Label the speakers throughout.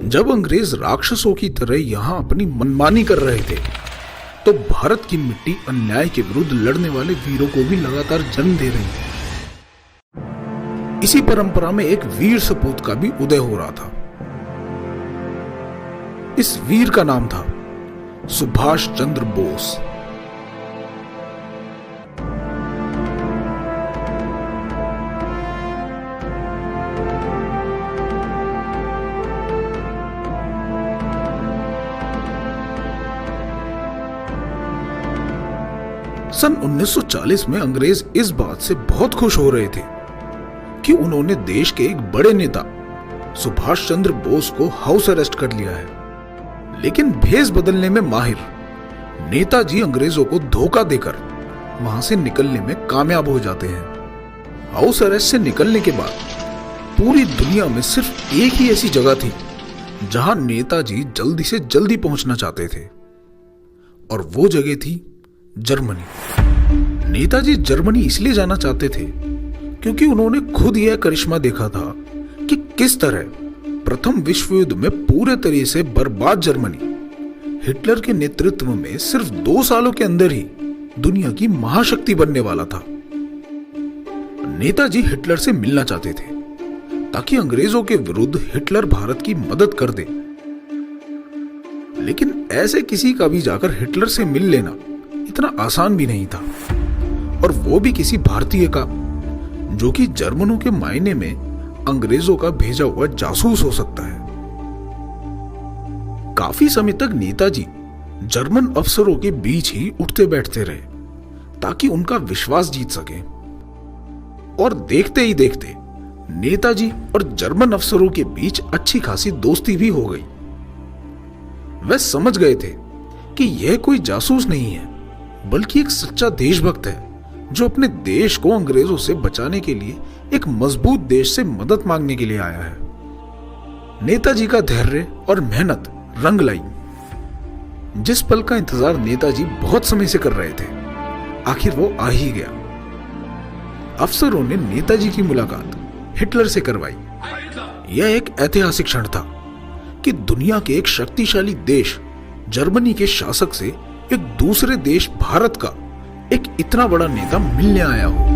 Speaker 1: जब अंग्रेज राक्षसों की तरह यहाँ अपनी मनमानी कर रहे थे, तो भारत की मिट्टी अन्याय के विरुद्ध लड़ने वाले वीरों को भी लगातार जन्म दे रही है। इसी परंपरा में एक वीर सपूत का भी उदय हो रहा था। इस वीर का नाम था सुभाष चंद्र बोस। सन 1940 में अंग्रेज इस बात से बहुत खुश हो रहे थे कि उन्होंने देश के एक बड़े नेता सुभाष चंद्र बोस को हाउस अरेस्ट कर लिया है। लेकिन भेष बदलने में माहिर नेताजी अंग्रेजों को धोखा देकर वहां से निकलने में कामयाब हो जाते हैं। हाउस अरेस्ट से निकलने के बाद पूरी दुनिया में सिर्फ एक ही ऐसी जगह थी जहां नेताजी जल्दी से जल्दी पहुंचना चाहते थे, और वो जगह थी जर्मनी। नेताजी जर्मनी इसलिए जाना चाहते थे क्योंकि उन्होंने खुद यह करिश्मा देखा था कि किस तरह प्रथम विश्व युद्ध में पूरे तरह से बर्बाद जर्मनी हिटलर के नेतृत्व में सिर्फ 2 सालों के अंदर ही दुनिया की महाशक्ति बनने वाला था। नेताजी हिटलर से मिलना चाहते थे ताकि अंग्रेजों के विरुद्ध हिटलर भारत की मदद कर दे। लेकिन ऐसे किसी का भी जाकर हिटलर से मिल लेना इतना आसान भी नहीं था, और वो भी किसी भारतीय का जो कि जर्मनों के मायने में अंग्रेजों का भेजा हुआ जासूस हो सकता है। काफी समय तक नेताजी जर्मन अफसरों के बीच ही उठते बैठते रहे ताकि उनका विश्वास जीत सके, और देखते ही देखते नेताजी और जर्मन अफसरों के बीच अच्छी खासी दोस्ती भी हो गई। वे समझ गए थे कि यह कोई जासूस नहीं है बल्कि एक सच्चा देशभक्त है जो अपने देश को अंग्रेजों से बचाने के लिए एक मजबूत देश से मदद मांगने के लिए आया है। नेताजी का धैर्य और मेहनत रंग लाई। जिस पल का इंतजार नेताजी बहुत समय से कर रहे थे, आखिर वो आ ही गया। अफसरों ने नेताजी की मुलाकात हिटलर से करवाई। यह एक ऐतिहासिक क्षण था कि दुनिया के एक शक्तिशाली देश जर्मनी के शासक से एक दूसरे देश भारत का एक इतना बड़ा नेता मिलने आया हो।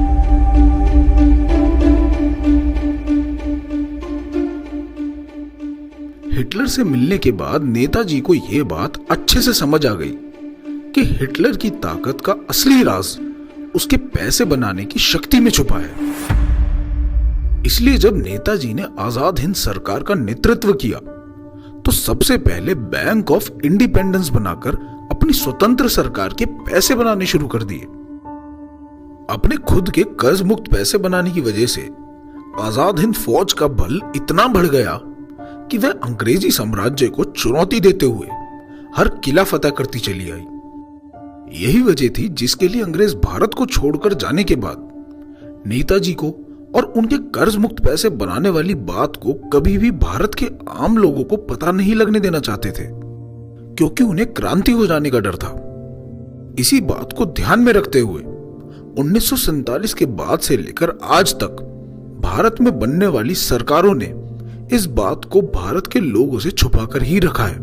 Speaker 1: हिटलर से मिलने के बाद नेताजी को यह बात अच्छे से समझ आ गई कि हिटलर की ताकत का असली राज उसके पैसे बनाने की शक्ति में छुपा है। इसलिए जब नेताजी ने आजाद हिंद सरकार का नेतृत्व किया तो सबसे पहले बैंक ऑफ इंडिपेंडेंस बनाकर अपनी स्वतंत्र सरकार के पैसे बनाने शुरू कर दिए। अपने खुद के कर्ज मुक्त पैसे बनाने की वजह से आजाद हिंद फौज का बल इतना बढ़ गया कि वह अंग्रेजी साम्राज्य को चुनौती देते हुए हर किला फतह करती चली आई। यही वजह थी जिसके लिए अंग्रेज भारत को छोड़कर जाने के बाद नेताजी को और उनके कर्ज मुक्त पैसे बनाने वाली बात को कभी भी भारत के आम लोगों को पता नहीं लगने देना चाहते थे, क्योंकि उन्हें क्रांति हो जाने का डर था। इसी बात को ध्यान में रखते हुए 1947 के बाद से लेकर आज तक भारत में बनने वाली सरकारों ने इस बात को भारत के लोगों से छुपाकर ही रखा है।